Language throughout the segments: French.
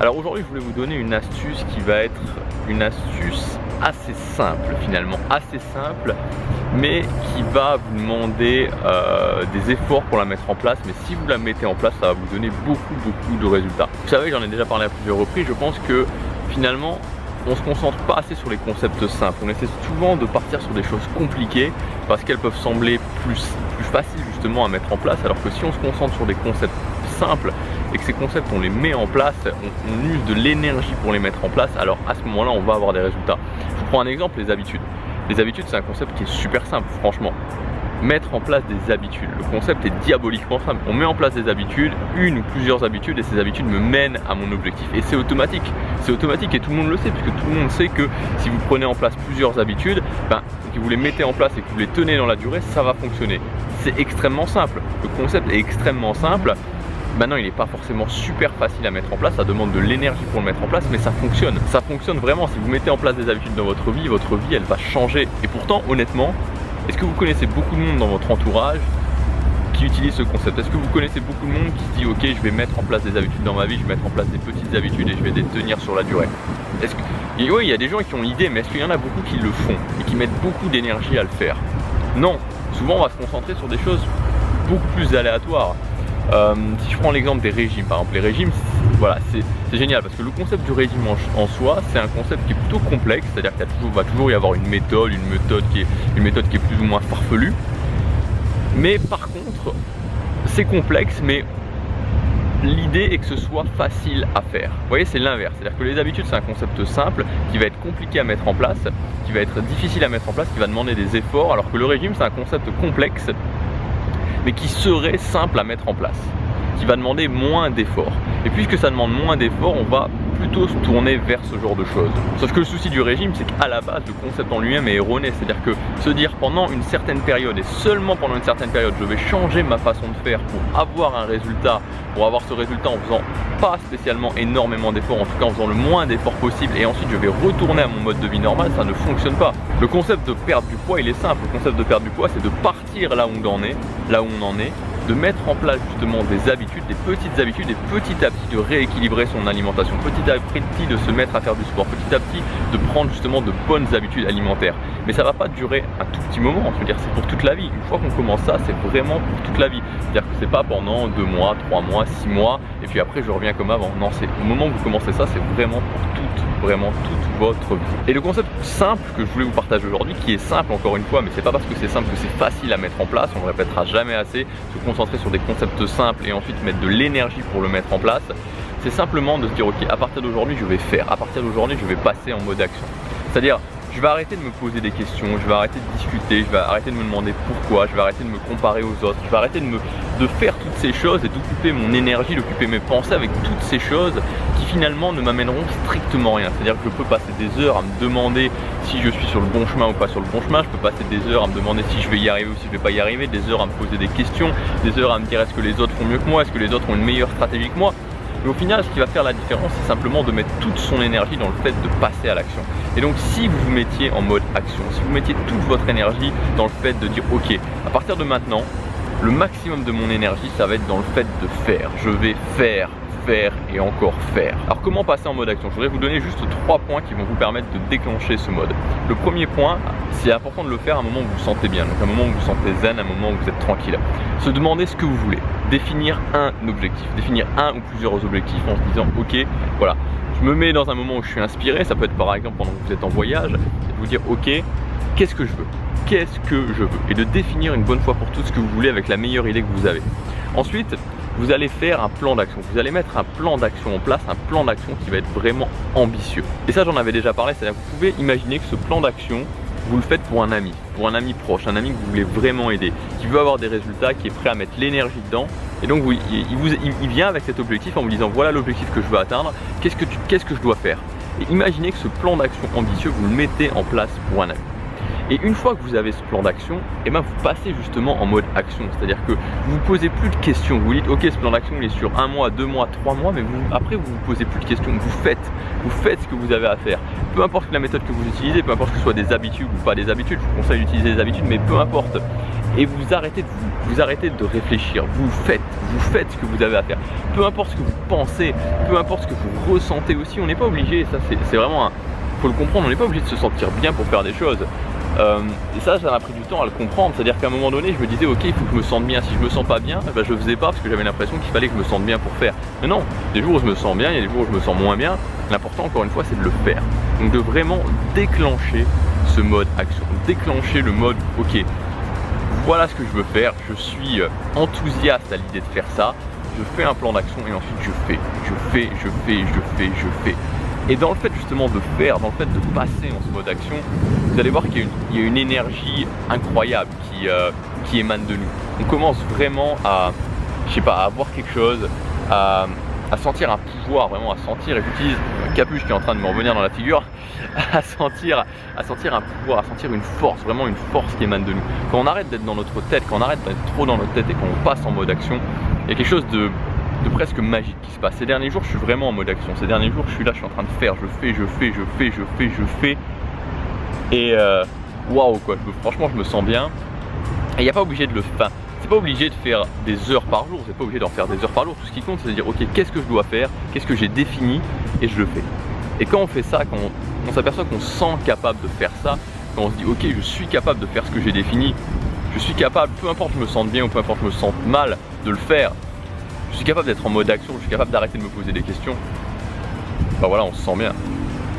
Alors aujourd'hui, je voulais vous donner une astuce qui va être une astuce assez simple finalement, assez simple, mais qui va vous demander des efforts pour la mettre en place. Mais si vous la mettez en place, ça va vous donner beaucoup de résultats. Vous savez, j'en ai déjà parlé à plusieurs reprises, je pense que finalement, on se concentre pas assez sur les concepts simples. On essaie souvent de partir sur des choses compliquées parce qu'elles peuvent sembler plus faciles justement à mettre en place, alors que si on se concentre sur des concepts simples et que ces concepts on les met en place, on use de l'énergie pour les mettre en place, alors à ce moment là on va avoir des résultats. Je vous prends un exemple, les habitudes. Les habitudes, c'est un concept qui est super simple, franchement. Mettre en place des habitudes, le concept est diaboliquement simple. On met en place des habitudes, une ou plusieurs habitudes, et ces habitudes me mènent à mon objectif. Et c'est automatique et tout le monde le sait, puisque tout le monde sait que si vous prenez en place plusieurs habitudes, que vous les mettez en place et que vous les tenez dans la durée, ça va fonctionner. C'est extrêmement simple, le concept est extrêmement simple. Maintenant, il n'est pas forcément super facile à mettre en place, ça demande de l'énergie pour le mettre en place, mais ça fonctionne. Ça fonctionne vraiment. Si vous mettez en place des habitudes dans votre vie, elle va changer. Et pourtant, honnêtement, est-ce que vous connaissez beaucoup de monde dans votre entourage qui utilise ce concept? Est-ce que vous connaissez beaucoup de monde qui se dit ok, je vais mettre en place des habitudes dans ma vie, je vais mettre en place des petites habitudes et je vais les tenir sur la durée? Et oui, il y a des gens qui ont l'idée, mais est-ce qu'il y en a beaucoup qui le font et qui mettent beaucoup d'énergie à le faire? Non, souvent on va se concentrer sur des choses beaucoup plus aléatoires. Si je prends l'exemple des régimes, par exemple, les régimes, voilà, c'est génial parce que le concept du régime en soi, c'est un concept qui est plutôt complexe, c'est-à-dire qu'il va toujours y avoir une méthode qui est plus ou moins farfelue. Mais par contre, c'est complexe, mais l'idée est que ce soit facile à faire. Vous voyez, c'est l'inverse, c'est-à-dire que les habitudes, c'est un concept simple qui va être compliqué à mettre en place, qui va être difficile à mettre en place, qui va demander des efforts, alors que le régime, c'est un concept complexe mais qui serait simple à mettre en place, qui va demander moins d'efforts. Et puisque ça demande moins d'efforts, on va plutôt se tourner vers ce genre de choses. Sauf que le souci du régime, c'est qu'à la base, le concept en lui-même est erroné. C'est-à-dire que se dire pendant une certaine période, et seulement pendant une certaine période, je vais changer ma façon de faire pour avoir un résultat, pour avoir ce résultat en faisant pas spécialement énormément d'efforts, en tout cas en faisant le moins d'efforts possible, et ensuite je vais retourner à mon mode de vie normal, ça ne fonctionne pas. Le concept de perdre du poids, il est simple. Le concept de perdre du poids, c'est de partir là où on en est, de mettre en place justement des habitudes, des petites habitudes, et petit à petit de rééquilibrer son alimentation, petit à petit de se mettre à faire du sport, petit à petit de prendre justement de bonnes habitudes alimentaires. Mais ça va pas durer un tout petit moment, je veux dire, c'est pour toute la vie. Une fois qu'on commence ça, c'est vraiment pour toute la vie. C'est-à-dire que c'est pas pendant 2 mois, 3 mois, 6 mois, et puis après je reviens comme avant. Non, c'est au moment où vous commencez ça, c'est vraiment pour toute votre vie. Et le concept simple que je voulais vous partager aujourd'hui, qui est simple encore une fois, mais c'est pas parce que c'est simple que c'est facile à mettre en place, on ne le répétera jamais assez, se concentrer sur des concepts simples et ensuite mettre de l'énergie pour le mettre en place, c'est simplement de se dire ok, à partir d'aujourd'hui je vais faire, à partir d'aujourd'hui je vais passer en mode action. C'est-à-dire, je vais arrêter de me poser des questions, je vais arrêter de discuter, je vais arrêter de me demander pourquoi, je vais arrêter de me comparer aux autres, je vais arrêter de faire toutes ces choses et d'occuper mon énergie, d'occuper mes pensées avec toutes ces choses qui finalement ne m'amèneront strictement rien. C'est-à-dire que je peux passer des heures à me demander si je suis sur le bon chemin ou pas sur le bon chemin, je peux passer des heures à me demander si je vais y arriver ou si je vais pas y arriver, des heures à me poser des questions, des heures à me dire est-ce que les autres font mieux que moi, est-ce que les autres ont une meilleure stratégie que moi. Mais au final, ce qui va faire la différence, c'est simplement de mettre toute son énergie dans le fait de passer à l'action. Et donc, si vous vous mettiez en mode action, si vous mettiez toute votre énergie dans le fait de dire ok, à partir de maintenant, le maximum de mon énergie, ça va être dans le fait de faire. Je vais faire et encore faire. Alors comment passer en mode action? Je voudrais vous donner juste 3 points qui vont vous permettre de déclencher ce mode. Le premier point, c'est important de le faire à un moment où vous vous sentez bien, donc à un moment où vous vous sentez zen, à un moment où vous êtes tranquille. Se demander ce que vous voulez, définir un objectif, définir un ou plusieurs objectifs en se disant ok, voilà, je me mets dans un moment où je suis inspiré, ça peut être par exemple pendant que vous êtes en voyage, et de vous dire ok, qu'est-ce que je veux? Qu'est-ce que je veux? Et de définir une bonne fois pour toutes ce que vous voulez avec la meilleure idée que vous avez. Ensuite, vous allez faire un plan d'action. Vous allez mettre un plan d'action en place, un plan d'action qui va être vraiment ambitieux. Et ça, j'en avais déjà parlé, c'est-à-dire que vous pouvez imaginer que ce plan d'action, vous le faites pour un ami proche, un ami que vous voulez vraiment aider, qui veut avoir des résultats, qui est prêt à mettre l'énergie dedans. Et donc, il vient avec cet objectif en vous disant voilà l'objectif que je veux atteindre, qu'est-ce que je dois faire? Et imaginez que ce plan d'action ambitieux, vous le mettez en place pour un ami. Et une fois que vous avez ce plan d'action, et vous passez justement en mode action. C'est-à-dire que vous ne vous posez plus de questions. Vous dites ok, ce plan d'action il est sur 1 mois, 2 mois, 3 mois, mais après vous ne vous posez plus de questions. Vous faites ce que vous avez à faire. Peu importe la méthode que vous utilisez, peu importe que ce soit des habitudes ou pas des habitudes, je vous conseille d'utiliser des habitudes, mais peu importe. et vous arrêtez de réfléchir, vous faites ce que vous avez à faire. Peu importe ce que vous pensez, peu importe ce que vous ressentez aussi, on n'est pas obligé, et ça c'est vraiment faut le comprendre, on n'est pas obligé de se sentir bien pour faire des choses. Et ça m'a pris du temps à le comprendre, c'est-à-dire qu'à un moment donné je me disais ok, il faut que je me sente bien, si je me sens pas bien, bah, je faisais pas parce que j'avais l'impression qu'il fallait que je me sente bien pour faire. Mais non, des jours où je me sens bien, il y a des jours où je me sens moins bien, l'important encore une fois c'est de le faire. Donc de vraiment déclencher ce mode action, déclencher le mode ok, voilà ce que je veux faire, je suis enthousiaste à l'idée de faire ça, je fais un plan d'action et ensuite je fais. Et dans le fait justement de faire, dans le fait de passer en ce mode action, vous allez voir qu'il y a une énergie incroyable qui émane de nous. On commence vraiment à, je sais pas, à avoir quelque chose, à sentir un pouvoir, vraiment à sentir, et j'utilise Capuche qui est en train de me revenir dans la figure, à sentir un pouvoir, à sentir une force, vraiment une force qui émane de nous. Quand on arrête d'être dans notre tête, quand on arrête d'être trop dans notre tête et qu'on passe en mode action, il y a quelque chose de presque magique qui se passe. Ces derniers jours je suis vraiment en mode action, ces derniers jours je suis là, je suis en train de faire, je fais et waouh quoi, franchement je me sens bien. Et il n'y a pas obligé de le faire, c'est pas obligé de faire des heures par jour, c'est pas obligé d'en faire des heures par jour, tout ce qui compte c'est de dire ok, qu'est-ce que je dois faire, qu'est-ce que j'ai défini et je le fais. Et quand on fait ça, quand on s'aperçoit qu'on se sent capable de faire ça, quand on se dit ok, je suis capable de faire ce que j'ai défini, je suis capable, peu importe je me sente bien ou peu importe je me sente mal, de le faire. Je suis capable d'être en mode action, je suis capable d'arrêter de me poser des questions. Bah voilà, on se sent bien.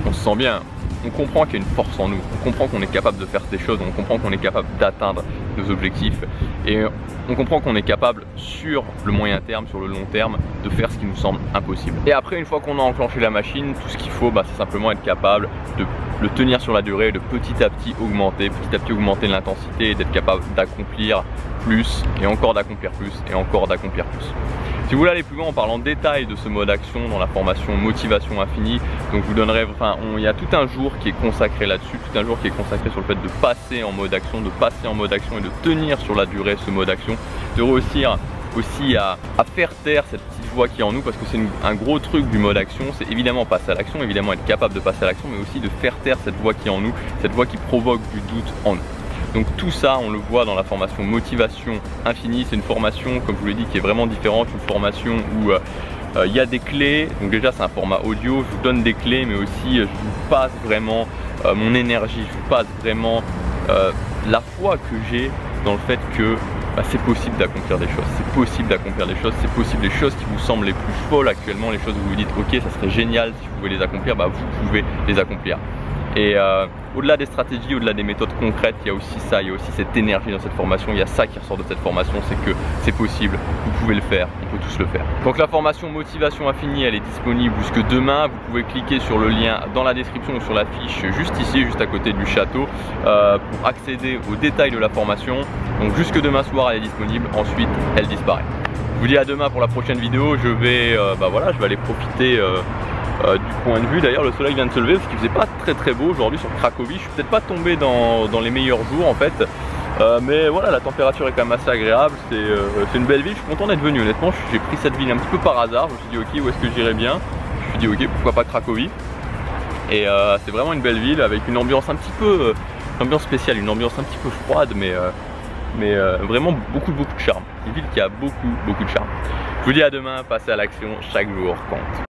On se sent bien. On comprend qu'il y a une force en nous. On comprend qu'on est capable de faire des choses. On comprend qu'on est capable d'atteindre nos objectifs. Et on comprend qu'on est capable sur le moyen terme, sur le long terme, de faire ce qui nous semble impossible. Et après, une fois qu'on a enclenché la machine, tout ce qu'il faut, bah, c'est simplement être capable de le tenir sur la durée, de petit à petit augmenter l'intensité et d'être capable d'accomplir plus et encore d'accomplir plus et encore d'accomplir plus. Si vous voulez aller plus loin, on parle en détail de ce mode action dans la formation Motivation Infinie. Donc je vous donnerai, il y a tout un jour qui est consacré là-dessus, tout un jour qui est consacré sur le fait de passer en mode action, et de tenir sur la durée ce mode action, de réussir aussi à faire taire cette petite voix qui est en nous, parce que c'est un gros truc du mode action, c'est évidemment passer à l'action, évidemment être capable de passer à l'action, mais aussi de faire taire cette voix qui est en nous, cette voix qui provoque du doute en nous. Donc tout ça, on le voit dans la formation Motivation Infinie. C'est une formation, comme je vous l'ai dit, qui est vraiment différente, une formation où il y a des clés. Donc déjà, c'est un format audio, je vous donne des clés, mais aussi je vous passe vraiment mon énergie, je vous passe vraiment la foi que j'ai dans le fait que c'est possible d'accomplir des choses, c'est possible d'accomplir des choses, c'est possible des choses qui vous semblent les plus folles actuellement, les choses où vous vous dites ok, ça serait génial si vous pouvez les accomplir, vous pouvez les accomplir. Et au-delà des stratégies, au-delà des méthodes concrètes, il y a aussi ça, il y a aussi cette énergie dans cette formation, il y a ça qui ressort de cette formation, c'est que c'est possible, vous pouvez le faire, on peut tous le faire. Donc la formation Motivation Infinie, elle est disponible jusque demain, vous pouvez cliquer sur le lien dans la description ou sur la fiche juste ici, juste à côté du château, pour accéder aux détails de la formation. Donc jusque demain soir elle est disponible, ensuite elle disparaît. Je vous dis à demain pour la prochaine vidéo, je vais aller profiter du point de vue. D'ailleurs le soleil vient de se lever parce qu'il faisait pas très beau aujourd'hui sur Cracovie. Je suis peut-être pas tombé dans les meilleurs jours en fait, mais voilà, la température est quand même assez agréable, c'est une belle ville, je suis content d'être venu honnêtement. J'ai pris cette ville un petit peu par hasard, je me suis dit ok, où est-ce que j'irais bien, je me suis dit ok, pourquoi pas Cracovie. Et c'est vraiment une belle ville avec une ambiance un petit peu spéciale, une ambiance un petit peu froide, mais vraiment beaucoup de charme. Une ville qui a beaucoup de charme. Je vous dis à demain, passez à l'action, chaque jour compte.